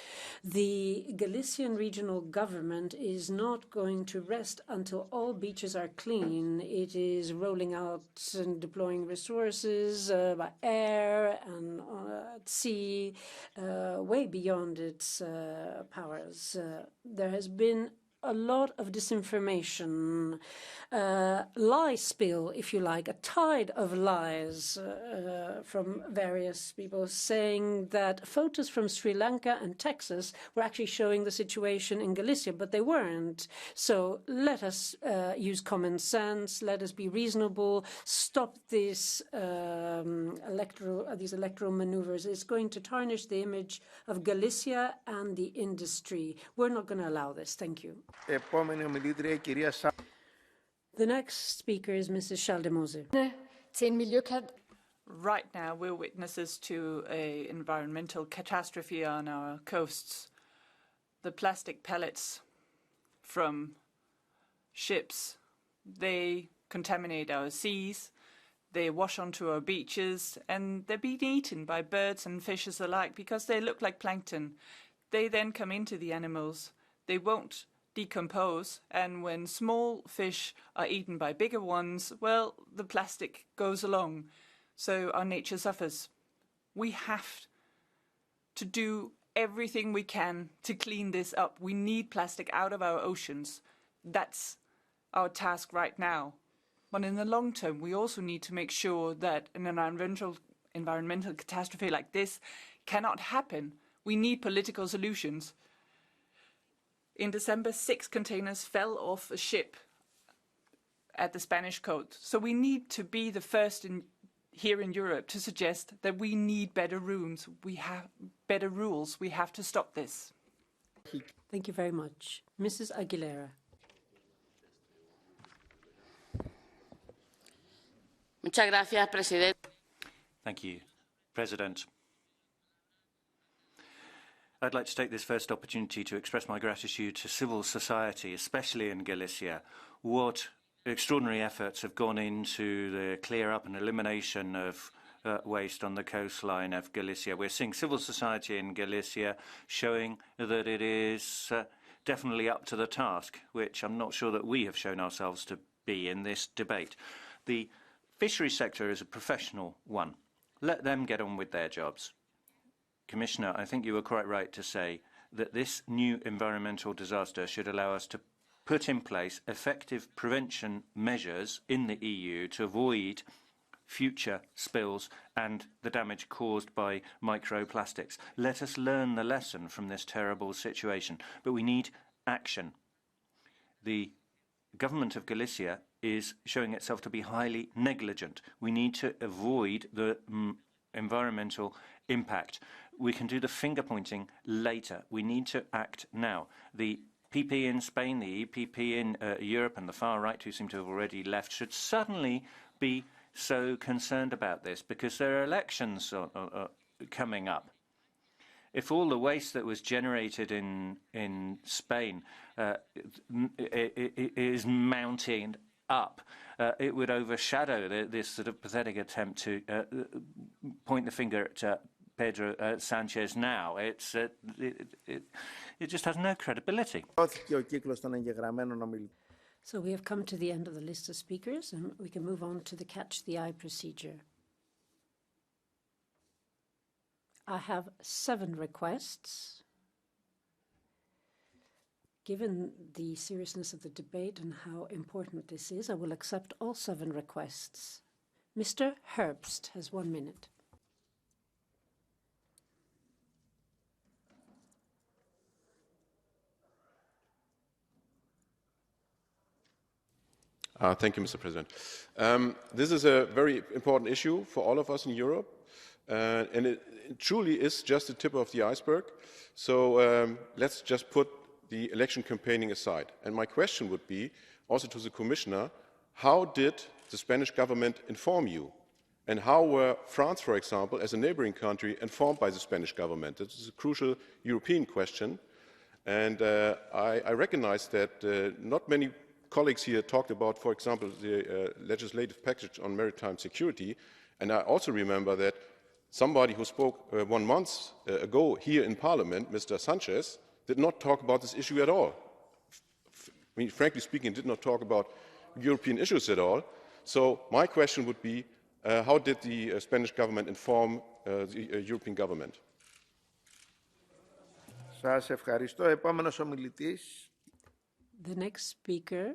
the Galician regional government is not going to rest until all beaches are clean. It is rolling out and deploying resources by air and at sea, way beyond its powers. There has been a lot of disinformation, lie spill, if you like, a tide of lies from various people saying that photos from Sri Lanka and Texas were actually showing the situation in Galicia, but they weren't. So let us use common sense, let us be reasonable, stop this these electoral maneuvers. It's going to tarnish the image of Galicia and the industry. We're not going to allow this. Thank you. The next speaker is Mrs. Schaldemose. Right now, we're witnesses to an environmental catastrophe on our coasts. The plastic pellets from ships, they contaminate our seas, they wash onto our beaches, and they're being eaten by birds and fishes alike because they look like plankton. They then come into the animals. They won't decompose, and when small fish are eaten by bigger ones, well, the plastic goes along, so our nature suffers. We have to do everything we can to clean this up. We need plastic out of our oceans. That's our task right now. But in the long term, we also need to make sure that an environmental catastrophe like this cannot happen. We need political solutions. In December, 6 containers fell off a ship at the Spanish coast. So we need to be the first here in Europe to suggest that we need better rules. We have better rules. We have to stop this. Thank you very much. Mrs. Aguilera. Muchas gracias, Presidente. Thank you, President. I'd like to take this first opportunity to express my gratitude to civil society, especially in Galicia. What extraordinary efforts have gone into the clear up and elimination of waste on the coastline of Galicia. We're seeing civil society in Galicia showing that it is definitely up to the task, which I'm not sure that we have shown ourselves to be in this debate. The fisheries sector is a professional one. Let them get on with their jobs. Commissioner, I think you were quite right to say that this new environmental disaster should allow us to put in place effective prevention measures in the EU to avoid future spills and the damage caused by microplastics. Let us learn the lesson from this terrible situation, but we need action. The government of Galicia is showing itself to be highly negligent. We need to avoid the environmental impact. We can do the finger-pointing later. We need to act now. The PP in Spain, the EPP in Europe, and the far right, who seem to have already left, should suddenly be so concerned about this, because there are elections coming up. If all the waste that was generated in Spain is mounting up, it would overshadow this sort of pathetic attempt to point the finger at Pedro Sanchez now. It just has no credibility. So we have come to the end of the list of speakers, and we can move on to the Catch the Eye procedure. I have 7 requests. Given the seriousness of the debate and how important this is, I will accept all 7 requests. Mr. Herbst has 1 minute. Thank you, Mr. President. This is a very important issue for all of us in Europe, and it truly is just the tip of the iceberg. So let's just put the election campaigning aside. And my question would be, also to the Commissioner, how did the Spanish government inform you? And how were France, for example, as a neighboring country, informed by the Spanish government? This is a crucial European question. And I recognize that not many colleagues here talked about, for example, the legislative package on maritime security. And I also remember that somebody who spoke 1 month ago here in Parliament, Mr. Sanchez, did not talk about this issue at all. I mean, frankly speaking, did not talk about European issues at all. So my question would be, how did the Spanish government inform the European government? Σας ευχαριστώ. Επόμενος ομιλητής. The next speaker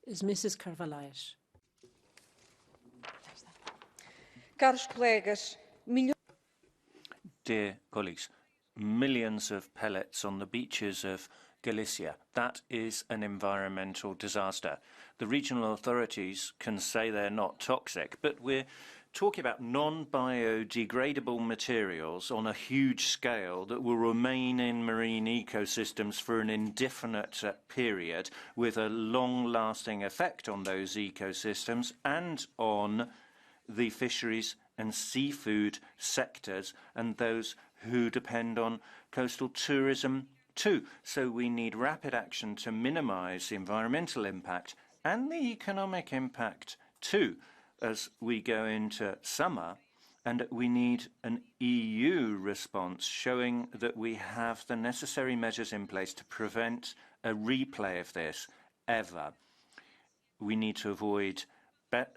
is Mrs. Carvalhais. Caros colegas, Dear colleagues, millions of pellets on the beaches of Galicia. That is an environmental disaster. The regional authorities can say they're not toxic, but we're talking about non-biodegradable materials on a huge scale that will remain in marine ecosystems for an indefinite period, with a long-lasting effect on those ecosystems and on the fisheries and seafood sectors and those who depend on coastal tourism too. So we need rapid action to minimise the environmental impact and the economic impact too, as we go into summer, and we need an EU response showing that we have the necessary measures in place to prevent a replay of this ever. We need to avoid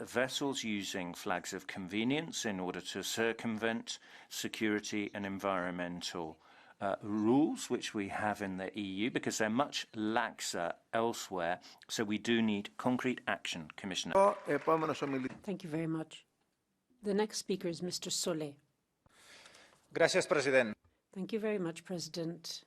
vessels using flags of convenience in order to circumvent security and environmental rules which we have in the EU, because they're much laxer elsewhere. So we do need concrete action, Commissioner. Thank you very much. The next speaker is Mr. Solé. Gracias, President. Thank you very much, President.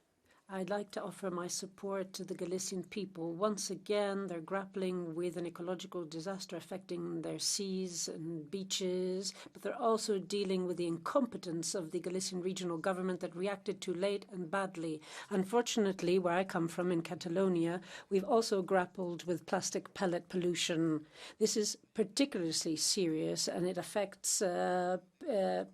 I'd like to offer my support to the Galician people. Once again, they're grappling with an ecological disaster affecting their seas and beaches, but they're also dealing with the incompetence of the Galician regional government that reacted too late and badly. Unfortunately, where I come from in Catalonia, we've also grappled with plastic pellet pollution. This is particularly serious, and it affects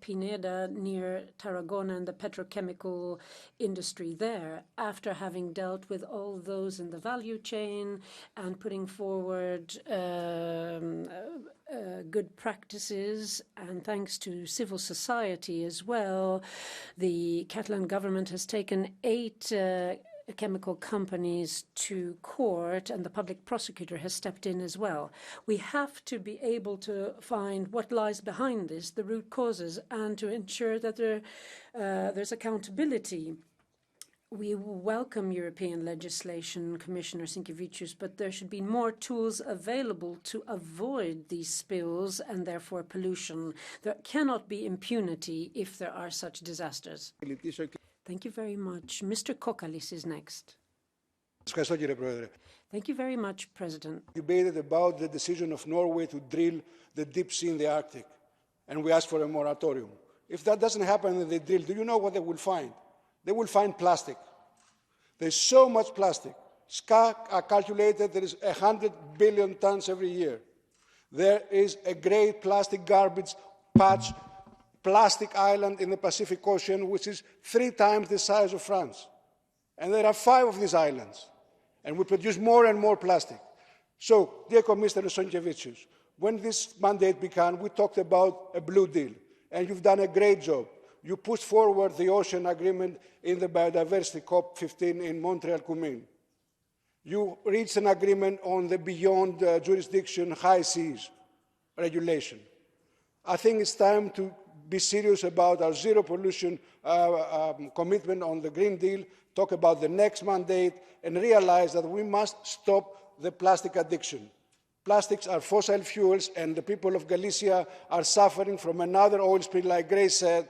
Pineda near Tarragona and the petrochemical industry there. After having dealt with all those in the value chain and putting forward good practices, and thanks to civil society as well, the Catalan government has taken 8 chemical companies to court, and the public prosecutor has stepped in as well. We have to be able to find what lies behind this, the root causes, and to ensure that there's accountability. We welcome European legislation, Commissioner Sinkevicius, but there should be more tools available to avoid these spills and therefore pollution. There cannot be impunity if there are such disasters. Thank you very much. Mr. Kokalis is next. Thank you very much, President. Debated about the decision of Norway to drill the deep sea in the Arctic, and we asked for a moratorium. If that doesn't happen and they drill, do you know what they will find? They will find plastic. There's so much plastic. SCA calculated there is 100 billion tons every year. There is a great plastic garbage patch, plastic island in the Pacific Ocean, which is 3 times the size of France. And there are 5 of these islands. And we produce more and more plastic. So, dear Commissioner Sinkevicius, when this mandate began, we talked about a blue deal. And you've done a great job. You pushed forward the ocean agreement in the biodiversity COP15 in Montreal, Kunming. You reached an agreement on the beyond jurisdiction high seas regulation. I think it's time to be serious about our zero pollution commitment on the Green Deal, talk about the next mandate, and realize that we must stop the plastic addiction. Plastics are fossil fuels, and the people of Galicia are suffering from another oil spill, like Grace said,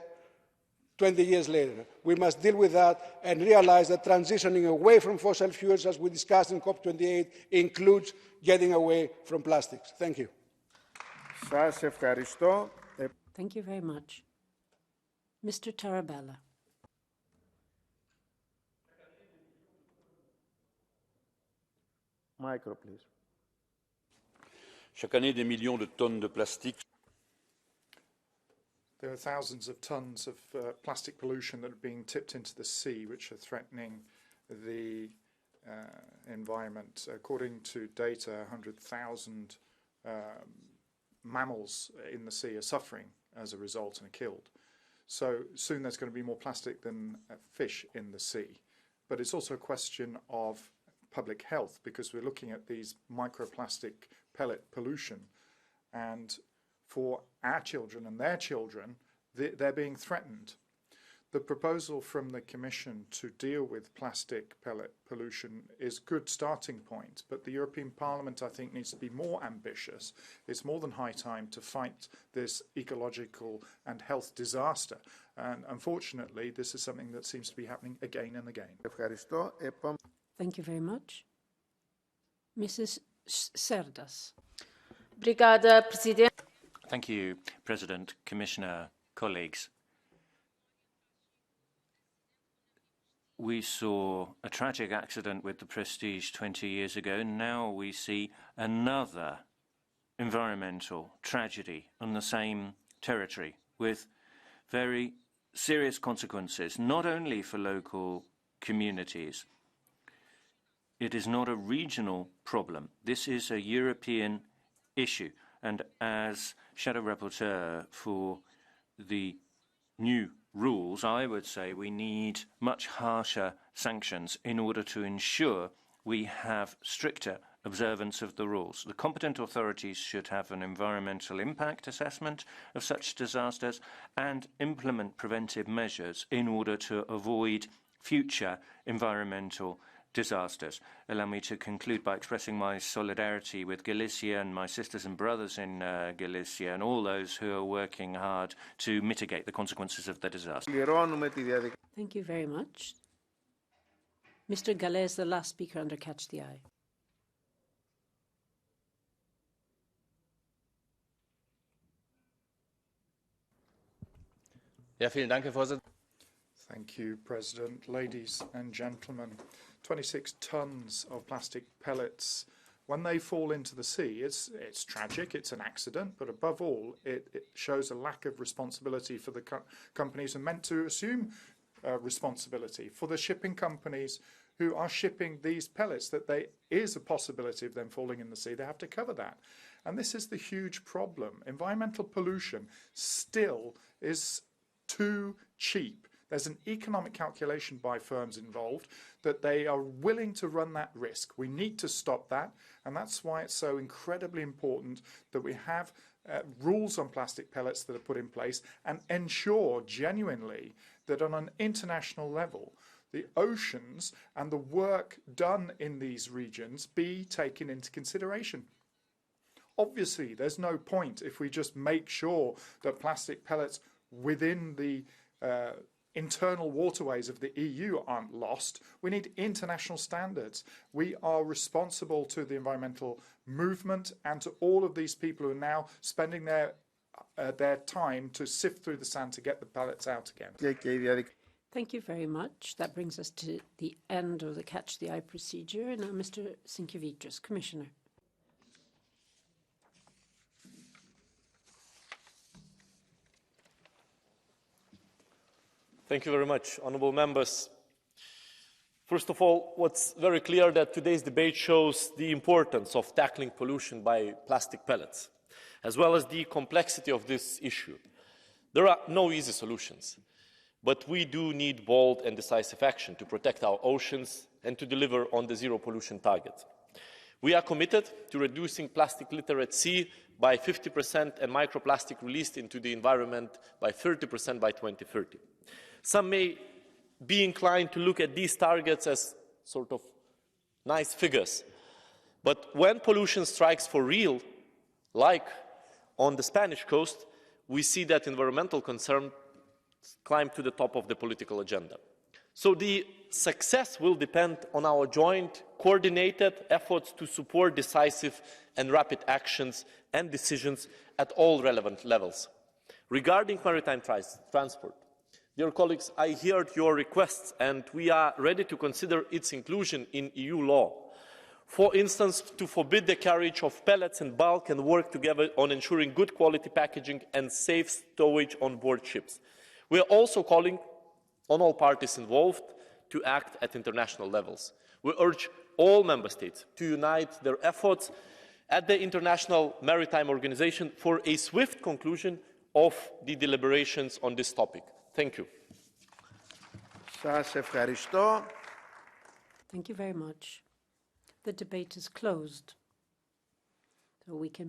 20 years later. We must deal with that and realize that transitioning away from fossil fuels, as we discussed in COP28, includes getting away from plastics. Thank you. Thank you very much. Mr. Tarabella. Micro, please. Chaque année, des millions de tonnes de plastique. There are thousands of tons of plastic pollution that are being tipped into the sea, which are threatening the environment. According to data, 100,000 mammals in the sea are suffering as a result and are killed. So soon there's going to be more plastic than fish in the sea. But it's also a question of public health, because we're looking at these microplastic pellet pollution, and for our children and their children, they're being threatened. The proposal from the Commission to deal with plastic pellet pollution is a good starting point, but the European Parliament, I think, needs to be more ambitious. It's more than high time to fight this ecological and health disaster. And unfortunately, this is something that seems to be happening again and again. Thank you very much. Mrs. Cerdas. Obrigada, Presidente. Thank you, President, Commissioner, colleagues. We saw a tragic accident with the Prestige 20 years ago. Now we see another environmental tragedy on the same territory with very serious consequences, not only for local communities. It is not a regional problem. This is a European issue. And as Shadow Rapporteur for the new rules, I would say we need much harsher sanctions in order to ensure we have stricter observance of the rules. The competent authorities should have an environmental impact assessment of such disasters and implement preventive measures in order to avoid future environmental disasters. Allow me to conclude by expressing my solidarity with Galicia and my sisters and brothers in Galicia and all those who are working hard to mitigate the consequences of the disaster. Thank you very much. Mr. Galais, the last speaker under Catch the Eye. Ja, vielen Dank, Herr Vorsitzender. Thank you, President. Ladies and gentlemen, 26 tons of plastic pellets. When they fall into the sea, it's tragic, it's an accident, but above all, it shows a lack of responsibility for the companies who are meant to assume responsibility. For the shipping companies who are shipping these pellets, that there is a possibility of them falling in the sea, they have to cover that. And this is the huge problem. Environmental pollution still is too cheap. There's an economic calculation by firms involved that they are willing to run that risk. We need to stop that, and that's why it's so incredibly important that we have rules on plastic pellets that are put in place and ensure genuinely that on an international level the oceans and the work done in these regions be taken into consideration. Obviously, there's no point if we just make sure that plastic pellets within the internal waterways of the EU aren't lost. We need international standards. We are responsible to the environmental movement and to all of these people who are now spending their time to sift through the sand to get the pellets out again. Thank you very much. That brings us to the end of the Catch the Eye procedure. Now, Mr. Sinkevičius, Commissioner. Thank you very much, honourable members. First of all, what's very clear that today's debate shows the importance of tackling pollution by plastic pellets, as well as the complexity of this issue. There are no easy solutions, but we do need bold and decisive action to protect our oceans and to deliver on the zero pollution target. We are committed to reducing plastic litter at sea by 50% and microplastic released into the environment by 30% by 2030. Some may be inclined to look at these targets as sort of nice figures. But when pollution strikes for real, like on the Spanish coast, we see that environmental concerns climb to the top of the political agenda. So the success will depend on our joint, coordinated efforts to support decisive and rapid actions and decisions at all relevant levels. Regarding maritime transport, dear colleagues, I heard your requests and we are ready to consider its inclusion in EU law. For instance, to forbid the carriage of pellets in bulk and work together on ensuring good quality packaging and safe stowage on board ships. We are also calling on all parties involved to act at international levels. We urge all member states to unite their efforts at the International Maritime Organization for a swift conclusion of the deliberations on this topic. Thank you. Thank you very much. The debate is closed. So we can